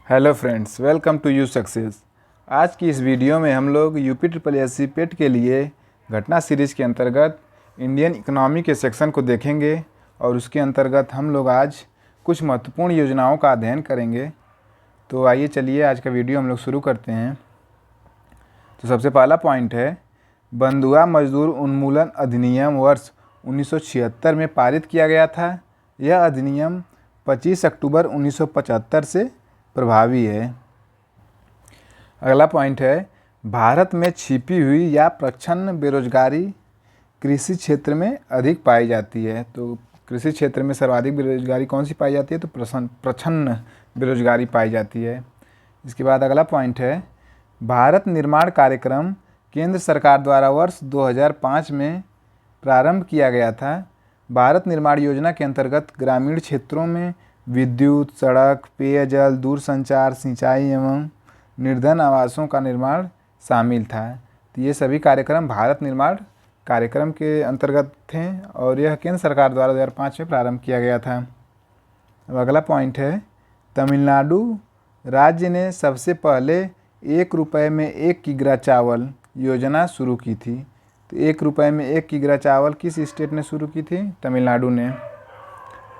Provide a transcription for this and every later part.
Hello friends, welcome to you success. आज की इस वीडियो में हम लोग यूपी पेट के लिए घटना सीरीज के अंतर्गत इंडियन इकोनॉमी के सेक्शन को देखेंगे और उसके अंतर्गत हम लोग आज कुछ महत्वपूर्ण योजनाओं का अध्ययन करेंगे। तो आइए चलिए आज का वीडियो हम लोग शुरू करते हैं। तो सबसे पहला पॉइंट है, बंधुआ मजदूर उन्मूलन अधिनियम वर्ष 1976 में पारित किया गया था। यह अधिनियम 25 अक्टूबर 1975 से प्रभावी है। अगला पॉइंट है, भारत में छिपी हुई या प्रच्छन्न बेरोजगारी कृषि क्षेत्र में अधिक पाई जाती है। तो कृषि क्षेत्र में सर्वाधिक बेरोजगारी कौन सी पाई जाती है? तो प्रच्छन्न बेरोजगारी पाई जाती है। इसके बाद अगला पॉइंट है, भारत निर्माण कार्यक्रम केंद्र सरकार द्वारा वर्ष 2005 में प्रारंभ किया गया था। भारत निर्माण योजना के अंतर्गत ग्रामीण क्षेत्रों में विद्युत, सड़क, पेयजल, दूरसंचार, सिंचाई एवं निर्धन आवासों का निर्माण शामिल था। तो ये सभी कार्यक्रम भारत निर्माण कार्यक्रम के अंतर्गत थे और यह केंद्र सरकार द्वारा 2005 में प्रारंभ किया गया था। अब अगला पॉइंट है, तमिलनाडु राज्य ने सबसे पहले 1 रुपये में 1 किग्रा चावल योजना शुरू की थी। तो 1 रुपये में 1 किग्रा चावल किस स्टेट ने शुरू की थी? तमिलनाडु ने।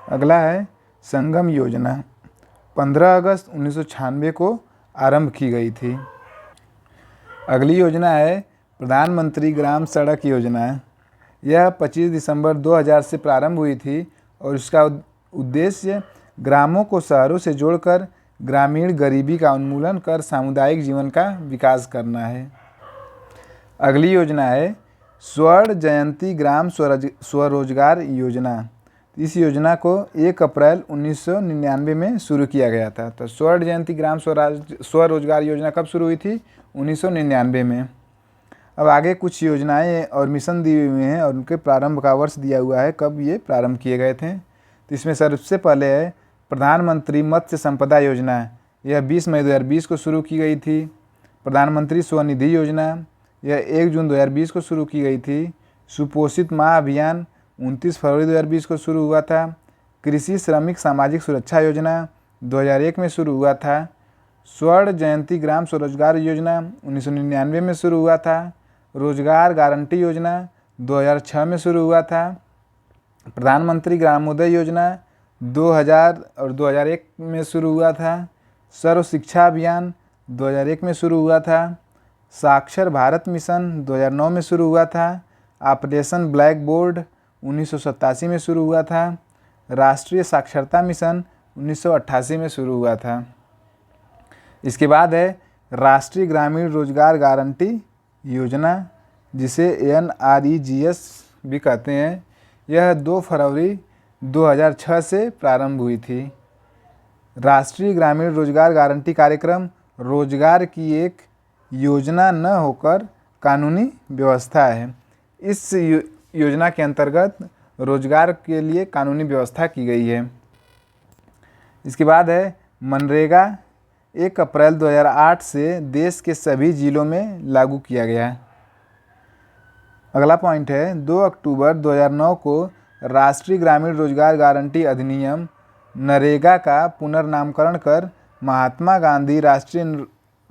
अगला है, संगम योजना 15 अगस्त 1996 को आरंभ की गई थी। अगली योजना है प्रधानमंत्री ग्राम सड़क योजना। यह 25 दिसंबर 2000 से प्रारंभ हुई थी और इसका उद्देश्य ग्रामों को शहरों से जोड़कर ग्रामीण गरीबी का उन्मूलन कर सामुदायिक जीवन का विकास करना है। अगली योजना है स्वर्ण जयंती ग्राम स्वरोजगार योजना। इस योजना को 1 अप्रैल 1999 में शुरू किया गया था। तो स्वर्ण जयंती ग्राम स्वरोजगार योजना कब शुरू हुई थी? 1999 में। अब आगे कुछ योजनाएं और मिशन दिए हुए हैं और उनके प्रारंभ का वर्ष दिया हुआ है, कब ये प्रारंभ किए गए थे। तो इसमें सबसे पहले है प्रधानमंत्री मत्स्य संपदा योजना। यह 20 मई 2020 को शुरू की गई थी। प्रधानमंत्री स्वनिधि योजना, यह 1 जून 2020 को शुरू की गई थी। सुपोषित माँ अभियान 29 फरवरी 2020 को शुरू हुआ था। कृषि श्रमिक सामाजिक सुरक्षा योजना 2001 में शुरू हुआ था। स्वर्ण जयंती ग्राम स्वरोजगार योजना 1999 में शुरू हुआ था। रोजगार गारंटी योजना 2006 में शुरू हुआ था। प्रधानमंत्री ग्रामोदय योजना 2000 और 2001 में शुरू हुआ था। सर्व शिक्षा अभियान 2001 में शुरू हुआ था। साक्षर भारत मिशन 2009 में शुरू हुआ था। ऑपरेशन ब्लैक बोर्ड 1987 में शुरू हुआ था। राष्ट्रीय साक्षरता मिशन 1988 में शुरू हुआ था। इसके बाद है राष्ट्रीय ग्रामीण रोजगार गारंटी योजना, जिसे NREGS भी कहते हैं। यह 2 फरवरी 2006 से प्रारंभ हुई थी। राष्ट्रीय ग्रामीण रोजगार गारंटी कार्यक्रम रोजगार की एक योजना न होकर कानूनी व्यवस्था है। इस योजना के अंतर्गत रोजगार के लिए कानूनी व्यवस्था की गई है। इसके बाद है मनरेगा 1 अप्रैल 2008 से देश के सभी जिलों में लागू किया गया। अगला पॉइंट है, 2 अक्टूबर 2009 को राष्ट्रीय ग्रामीण रोजगार गारंटी अधिनियम नरेगा का पुनर्नामकरण कर महात्मा गांधी राष्ट्रीय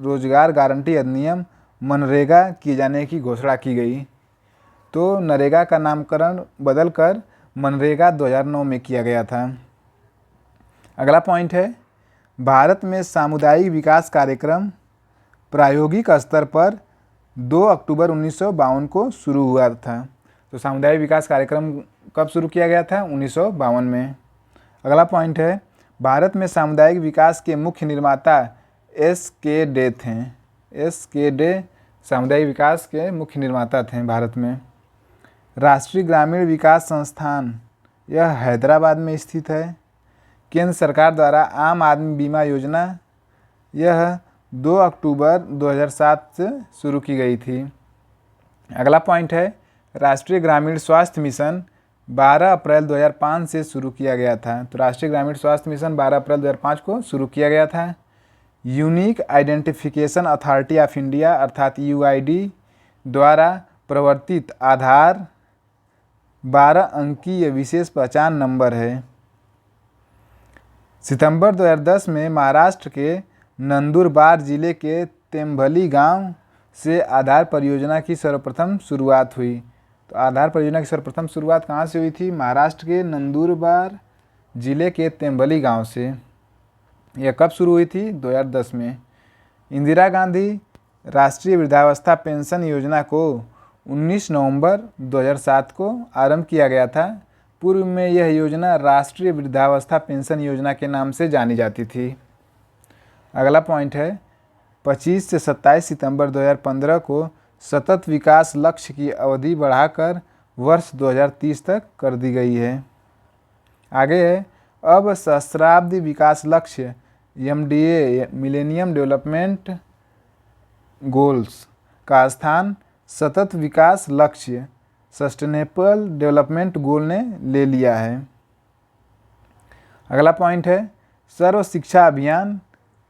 रोजगार गारंटी अधिनियम मनरेगा किए जाने की घोषणा की गई। तो नरेगा का नामकरण बदलकर मनरेगा 2009 में किया गया था। अगला पॉइंट है, भारत में सामुदायिक विकास कार्यक्रम प्रायोगिक स्तर पर 2 अक्टूबर 1952 को शुरू हुआ था। तो सामुदायिक विकास कार्यक्रम कब शुरू किया गया था? 1952 में। अगला पॉइंट है, भारत में सामुदायिक विकास के मुख्य निर्माता SK डे थे। SK डे सामुदायिक विकास के मुख्य निर्माता थे भारत में। राष्ट्रीय ग्रामीण विकास संस्थान, यह हैदराबाद में स्थित है। केंद्र सरकार द्वारा आम आदमी बीमा योजना, यह 2 अक्टूबर 2007 से शुरू की गई थी। अगला पॉइंट है, राष्ट्रीय ग्रामीण स्वास्थ्य मिशन 12 अप्रैल 2005 से शुरू किया गया था। तो राष्ट्रीय ग्रामीण स्वास्थ्य मिशन 12 अप्रैल 2005 को शुरू किया गया था। Unique identification authority of India अर्थात UID द्वारा प्रवर्तित आधार 12 अंकीय विशेष पहचान नंबर है। सितंबर 2010 में महाराष्ट्र के नंदुरबार जिले के तेम्भली गांव से आधार परियोजना की सर्वप्रथम शुरुआत हुई। तो आधार परियोजना की सर्वप्रथम शुरुआत कहाँ से हुई थी? महाराष्ट्र के नंदुरबार जिले के तेम्भली गांव से। यह कब शुरू हुई थी? 2010 में। इंदिरा गांधी राष्ट्रीय वृद्धावस्था पेंशन योजना को 19 नवंबर 2007 को आरंभ किया गया था। पूर्व में यह योजना राष्ट्रीय वृद्धावस्था पेंशन योजना के नाम से जानी जाती थी। अगला पॉइंट है 25 से 27 सितंबर 2015 को सतत विकास लक्ष्य की अवधि बढ़ाकर वर्ष 2030 तक कर दी गई है। आगे है अब सहस्राब्दी विकास लक्ष्य MDA मिलेनियम डेवलपमेंट गोल्स का स्थान सतत विकास लक्ष्य सस्टेनेबल डेवलपमेंट गोल ने ले लिया है। अगला पॉइंट है सर्व शिक्षा अभियान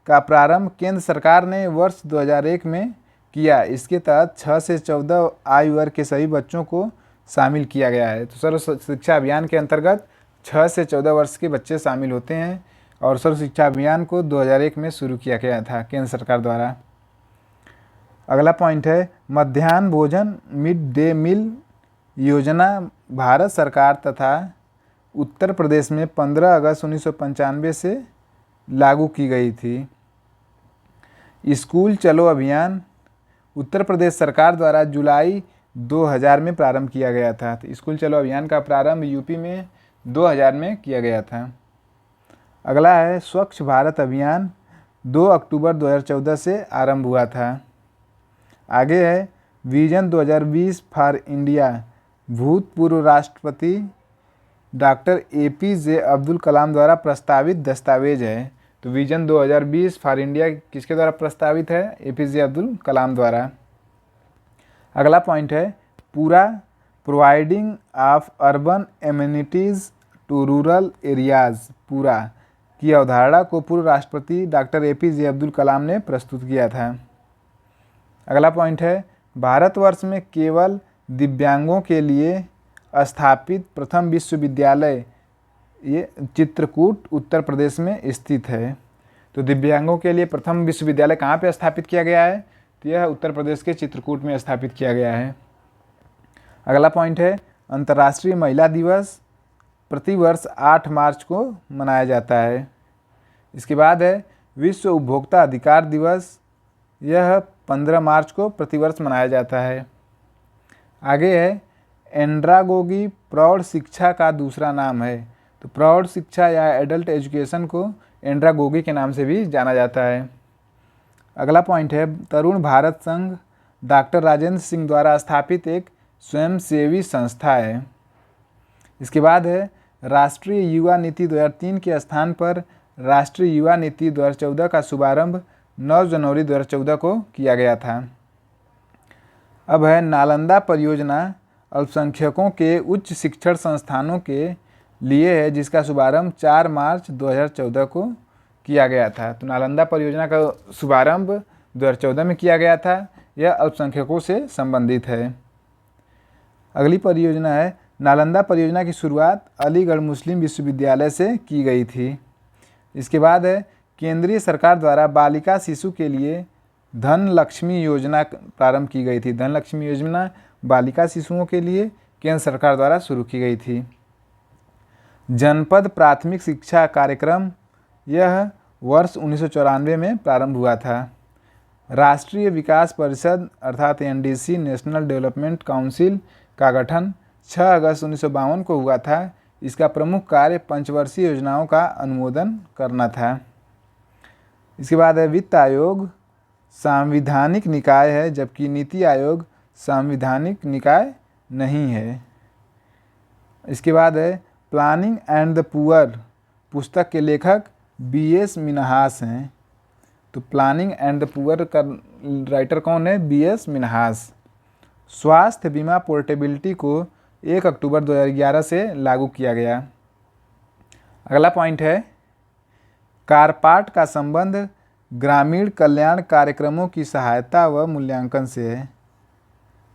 का प्रारंभ केंद्र सरकार ने वर्ष 2001 में किया। इसके तहत 6 से 14 आयु वर्ग के सभी बच्चों को शामिल किया गया है। तो सर्व शिक्षा अभियान के अंतर्गत 6 से 14 वर्ष के बच्चे शामिल होते हैं और सर्व शिक्षा अभियान को 2001 में शुरू किया गया था केंद्र सरकार द्वारा। अगला पॉइंट है मध्याह्न भोजन मिड डे मील योजना भारत सरकार तथा उत्तर प्रदेश में 15 अगस्त 1995 से लागू की गई थी। स्कूल चलो अभियान उत्तर प्रदेश सरकार द्वारा जुलाई 2000 में प्रारंभ किया गया था। तो स्कूल चलो अभियान का प्रारंभ यूपी में 2000 में किया गया था। अगला है स्वच्छ भारत अभियान 2 अक्टूबर 2014 से आरंभ हुआ था। आगे है विजन 2020 फॉर इंडिया भूतपूर्व राष्ट्रपति डॉक्टर APJ अब्दुल कलाम द्वारा प्रस्तावित दस्तावेज है। तो विजन 2020 फॉर इंडिया किसके द्वारा प्रस्तावित है? APJ अब्दुल कलाम द्वारा। अगला पॉइंट है पूरा providing of urban amenities to rural areas पूरा की अवधारणा को पूर्व राष्ट्रपति डॉक्टर APJ अब्दुल कलाम ने प्रस्तुत किया था। अगला पॉइंट है भारतवर्ष में केवल दिव्यांगों के लिए स्थापित प्रथम विश्वविद्यालय ये चित्रकूट उत्तर प्रदेश में स्थित है। तो दिव्यांगों के लिए प्रथम विश्वविद्यालय कहाँ पे स्थापित किया गया है? तो यह उत्तर प्रदेश के चित्रकूट में स्थापित किया गया है। अगला पॉइंट है अंतर्राष्ट्रीय महिला दिवस प्रतिवर्ष 8 मार्च को मनाया जाता है। इसके बाद है विश्व उपभोक्ता अधिकार दिवस, यह 15 मार्च को प्रतिवर्ष मनाया जाता है। आगे है एंड्रागोगी प्रौढ़ शिक्षा का दूसरा नाम है। तो प्रौढ़ शिक्षा या एडल्ट एजुकेशन को एंड्रागोगी के नाम से भी जाना जाता है। अगला पॉइंट है तरुण भारत संघ डॉक्टर राजेंद्र सिंह द्वारा स्थापित एक स्वयंसेवी संस्था है। इसके बाद है राष्ट्रीय युवा नीति 2003 के स्थान पर राष्ट्रीय युवा नीति 2014 का शुभारंभ 9 जनवरी 2014 को किया गया था। अब है नालंदा परियोजना अल्पसंख्यकों के उच्च शिक्षण संस्थानों के लिए है, जिसका शुभारंभ 4 मार्च 2014 को किया गया था। तो नालंदा परियोजना का शुभारंभ 2014 में किया गया था। यह अल्पसंख्यकों से संबंधित है। अगली परियोजना है नालंदा परियोजना की शुरुआत अलीगढ़ मुस्लिम विश्वविद्यालय से की गई थी। इसके बाद है केंद्रीय सरकार द्वारा बालिका शिशु के लिए धन लक्ष्मी योजना प्रारंभ की गई थी। धन लक्ष्मी योजना बालिका शिशुओं के लिए केंद्र सरकार द्वारा शुरू की गई थी। जनपद प्राथमिक शिक्षा कार्यक्रम यह वर्ष 1994 में प्रारंभ हुआ था। राष्ट्रीय विकास परिषद अर्थात NDC नेशनल डेवलपमेंट काउंसिल का गठन 6 अगस्त 1952 को हुआ था। इसका प्रमुख कार्य पंचवर्षीय योजनाओं का अनुमोदन करना था। इसके बाद है वित्त आयोग सांविधानिक निकाय है, जबकि नीति आयोग सांविधानिक निकाय नहीं है। इसके बाद है प्लानिंग एंड द पुअर पुस्तक के लेखक BS मिन्हास हैं। तो प्लानिंग एंड द पुअर का राइटर कौन है? BS मिन्हास। स्वास्थ्य बीमा पोर्टेबिलिटी को 1 अक्टूबर 2011 से लागू किया गया। अगला पॉइंट है कारपाट का संबंध ग्रामीण कल्याण कार्यक्रमों की सहायता व मूल्यांकन से है।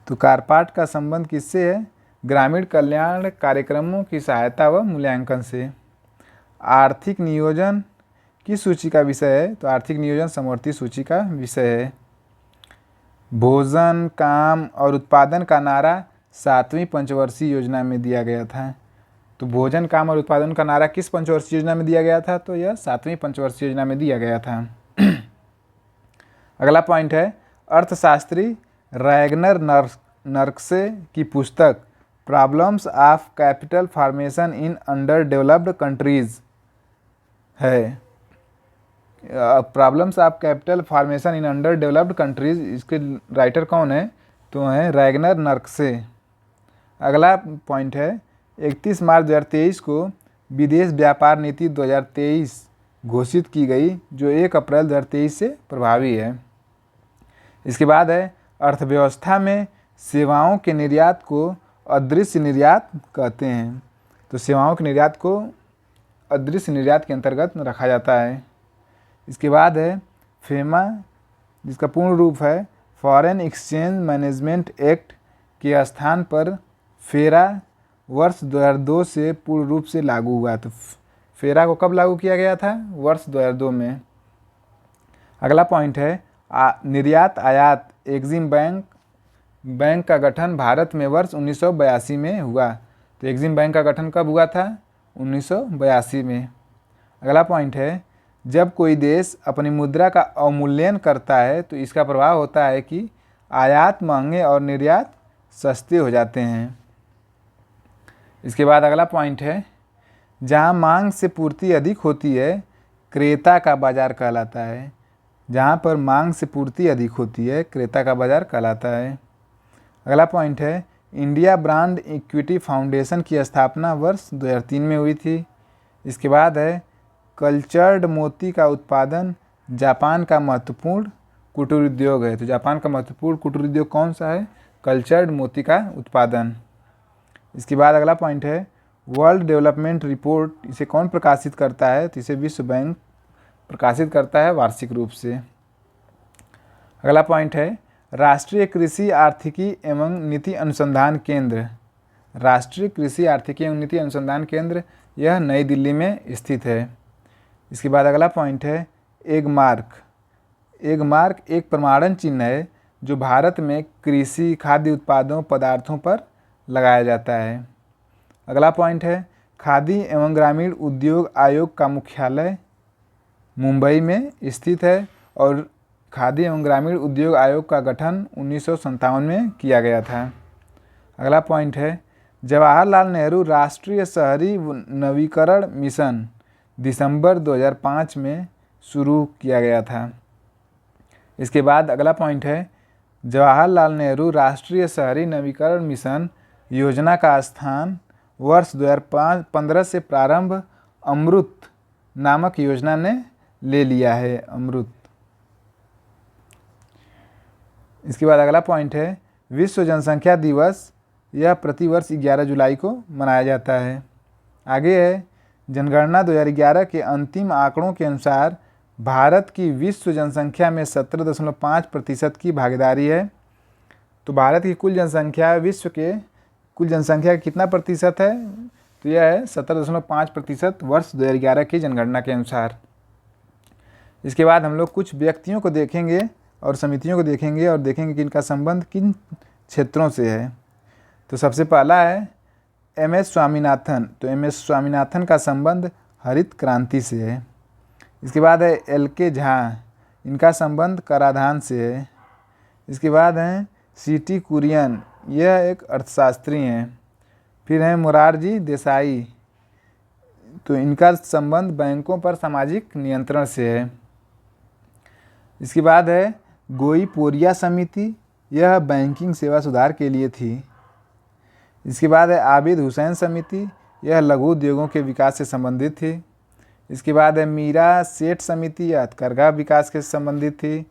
तो कारपाट का संबंध किससे है? ग्रामीण कल्याण कार्यक्रमों की सहायता व मूल्यांकन से। आर्थिक नियोजन किस सूची का विषय है? तो आर्थिक नियोजन समवर्ती सूची का विषय है। भोजन, काम और उत्पादन का नारा 7वीं पंचवर्षीय योजना में दिया गया था। तो भोजन, काम और उत्पादन का नारा किस पंचवर्षीय योजना में दिया गया था? तो यह 7वीं पंचवर्षीय योजना में दिया गया था। अगला पॉइंट है, अर्थशास्त्री रैगनर नर्क्से की पुस्तक problems of capital formation in under developed countries है। Problems of capital formation in under developed countries, इसके राइटर कौन है? तो हैं रैगनर नर्क्से। अगला पॉइंट है, 31 मार्च 2023 को विदेश व्यापार नीति 2023 घोषित की गई, जो 1 अप्रैल 2023 से प्रभावी है। इसके बाद है, अर्थव्यवस्था में सेवाओं के निर्यात को अदृश्य निर्यात कहते हैं। तो सेवाओं के निर्यात को अदृश्य निर्यात के अंतर्गत रखा जाता है। इसके बाद है फेमा, जिसका पूर्ण रूप है फॉरेन एक्सचेंज मैनेजमेंट एक्ट के स्थान पर फेरा वर्ष 2002 से पूर्ण रूप से लागू हुआ। तो फेरा को कब लागू किया गया था? वर्ष 2002 में। अगला पॉइंट है, निर्यात आयात एग्जिम बैंक का गठन भारत में वर्ष 1982 में हुआ। तो एग्जिम बैंक का गठन कब हुआ था? 1982 में। अगला पॉइंट है, जब कोई देश अपनी मुद्रा का अवमूल्यन करता है तो इसका प्रभाव होता है कि आयात महंगे और निर्यात सस्ते हो जाते हैं। इसके बाद अगला पॉइंट है, जहां मांग से पूर्ति अधिक होती है क्रेता का बाजार कहलाता है। जहां पर मांग से पूर्ति अधिक होती है क्रेता का बाजार कहलाता है। अगला पॉइंट है, इंडिया ब्रांड इक्विटी फाउंडेशन की स्थापना वर्ष 2003 में हुई थी। इसके बाद है, कल्चर्ड मोती का उत्पादन जापान का महत्वपूर्ण कुटीर उद्योग है। तो जापान का महत्वपूर्ण कुटीर उद्योग कौन सा है? कल्चर्ड मोती का उत्पादन। इसके बाद अगला पॉइंट है, वर्ल्ड डेवलपमेंट रिपोर्ट, इसे कौन प्रकाशित करता है? तो इसे विश्व बैंक प्रकाशित करता है वार्षिक रूप से। अगला पॉइंट है, राष्ट्रीय कृषि आर्थिकी एवं नीति अनुसंधान केंद्र। राष्ट्रीय कृषि आर्थिकी एवं नीति अनुसंधान केंद्र, यह नई दिल्ली में स्थित है। इसके बाद अगला पॉइंट है, एगमार्क एक प्रमाणन चिन्ह है जो भारत में कृषि, खाद्य उत्पादों, पदार्थों पर लगाया जाता है। अगला पॉइंट है, खादी एवं ग्रामीण उद्योग आयोग का मुख्यालय मुंबई में स्थित है और खादी एवं ग्रामीण उद्योग आयोग का गठन 1957 में किया गया था। अगला पॉइंट है, जवाहरलाल नेहरू राष्ट्रीय शहरी नवीकरण मिशन दिसंबर 2005 में शुरू किया गया था। इसके बाद अगला पॉइंट है, जवाहरलाल नेहरू राष्ट्रीय शहरी नवीकरण मिशन योजना का स्थान वर्ष 2015 से प्रारंभ अमृत नामक योजना ने ले लिया है। अमृत। इसके बाद अगला पॉइंट है, विश्व जनसंख्या दिवस, यह प्रतिवर्ष 11 जुलाई को मनाया जाता है। आगे है, जनगणना 2011 के अंतिम आंकड़ों के अनुसार भारत की विश्व जनसंख्या में 17.5% की भागीदारी है। तो भारत की कुल जनसंख्या विश्व के कुल जनसंख्या का कितना प्रतिशत है? तो यह है 17.5% वर्ष 2011 की जनगणना के अनुसार। इसके बाद हम लोग कुछ व्यक्तियों को देखेंगे और समितियों को देखेंगे और देखेंगे कि इनका संबंध किन क्षेत्रों से है। तो सबसे पहला है एम.एस. स्वामीनाथन। तो एम.एस. स्वामीनाथन का संबंध हरित क्रांति से है। इसके बाद है एल.के. झा, इनका संबंध कराधान से है। इसके बाद हैं सी.टी. कुरियन, यह एक अर्थशास्त्री हैं। फिर हैं मोरारजी देसाई, तो इनका संबंध बैंकों पर सामाजिक नियंत्रण से है। इसके बाद है गोईपोरिया समिति, यह बैंकिंग सेवा सुधार के लिए थी। इसके बाद है आबिद हुसैन समिति, यह लघु उद्योगों के विकास से संबंधित थी। इसके बाद है मीरा सेठ समिति, यह हथकरघा विकास के संबंधित थी।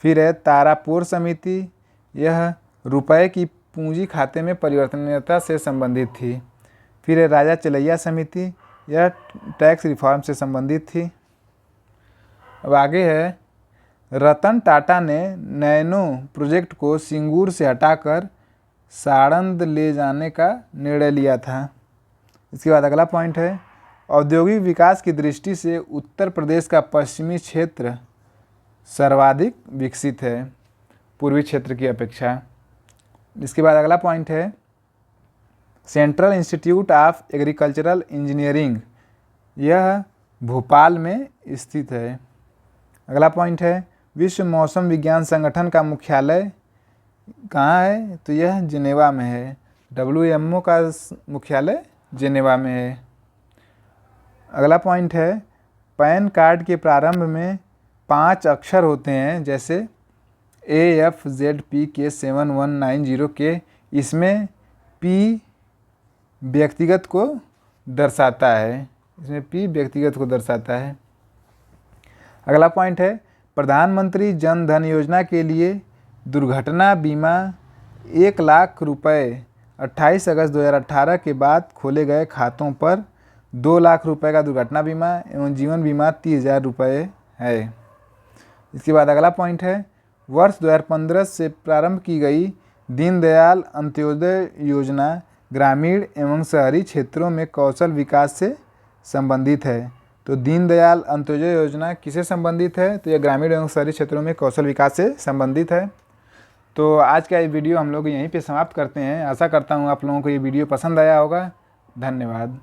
फिर है तारापुर समिति, यह रुपए की पूंजी खाते में परिवर्तनीयता से संबंधित थी। फिर है राजा चलैया समिति, यह टैक्स रिफॉर्म से संबंधित थी। अब आगे है, रतन टाटा ने नैनो प्रोजेक्ट को सिंगूर से हटाकर साड़ंद ले जाने का निर्णय लिया था। इसके बाद अगला पॉइंट है, औद्योगिक विकास की दृष्टि से उत्तर प्रदेश का पश्चिमी क्षेत्र सर्वाधिक विकसित है पूर्वी क्षेत्र की अपेक्षा। इसके बाद अगला पॉइंट है central institute of agricultural engineering, यह भोपाल में स्थित है। अगला पॉइंट है विश्व मौसम विज्ञान संगठन का मुख्यालय कहाँ है, तो यह जिनेवा में है। WMO का मुख्यालय जिनेवा में है। अगला पॉइंट है पैन कार्ड के प्रारंभ में 5 अक्षर होते हैं, जैसे AFZPK7190K। इसमें P व्यक्तिगत को दर्शाता है, अगला पॉइंट है प्रधानमंत्री जन धन योजना के लिए दुर्घटना बीमा 1 लाख रुपये 28 अगस्त 2018 के बाद खोले गए खातों पर 2 लाख रुपये का दुर्घटना बीमा एवं जीवन बीमा 30,000 रुपये है। इसके बाद अगला पॉइंट है वर्ष 2015 से प्रारंभ की गई दीनदयाल अंत्योदय योजना ग्रामीण एवं शहरी क्षेत्रों में कौशल विकास से संबंधित है। तो दीनदयाल अंत्योदय योजना किससे संबंधित है, तो यह ग्रामीण एवं शहरी क्षेत्रों में कौशल विकास से संबंधित है। तो आज का ये वीडियो हम लोग यहीं पे समाप्त करते हैं। आशा करता हूँ आप लोगों को ये वीडियो पसंद आया होगा। धन्यवाद।